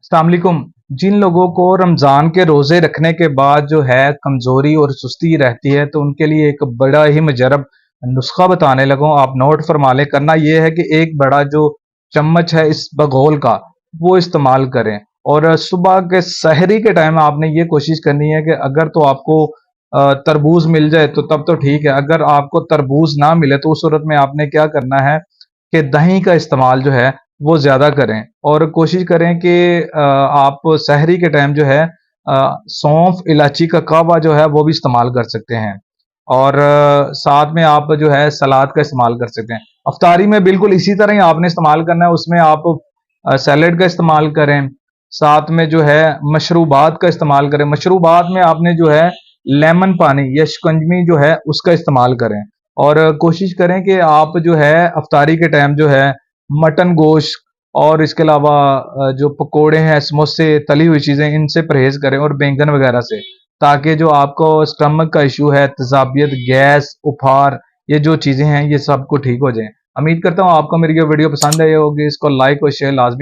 अस्सलाम वालेकुम। जिन लोगों को रमज़ान के रोज़े रखने के बाद जो है कमज़ोरी और सुस्ती रहती है, तो उनके लिए एक बड़ा ही मुजरब नुस्खा बताने लगा हूँ, आप नोट फरमा लें। करना ये है कि एक बड़ा जो चम्मच है इस बगोल का, वो इस्तेमाल करें। और सुबह के सहरी के टाइम आपने ये कोशिश करनी है कि अगर तो आपको तरबूज मिल जाए तो तब तो ठीक है, अगर आपको तरबूज ना मिले तो उस सूरत में आपने क्या करना है कि दही का इस्तेमाल जो है वो ज़्यादा करें। और कोशिश करें कि आप सहरी के टाइम जो है सौंफ, इलायची का कहवा जो है वो भी इस्तेमाल कर सकते हैं। और साथ में आप जो है सलाद का इस्तेमाल कर सकते हैं। अफ्तारी में बिल्कुल इसी तरह ही आपने इस्तेमाल करना है, उसमें आप सैलेड का इस्तेमाल करें, साथ में जो है मशरूबात का इस्तेमाल करें। मशरूबात में आपने जो है लेमन पानी या शिकंजवी जो है उसका इस्तेमाल करें। और कोशिश करें कि आप जो है अफ्तारी के टाइम जो है मटन गोश्त और इसके अलावा जो पकोड़े हैं, समोसे, तली हुई चीज़ें, इनसे परहेज़ करें और बैंगन वगैरह से, ताकि जो आपको स्टमक का इश्यू है, तेज़ाबियत, गैस, उफार, ये जो चीज़ें हैं, ये सबको ठीक हो जाएँ। उम्मीद करता हूँ आपको मेरी ये वीडियो पसंद आई होगी। इसको लाइक और शेयर लाज़मी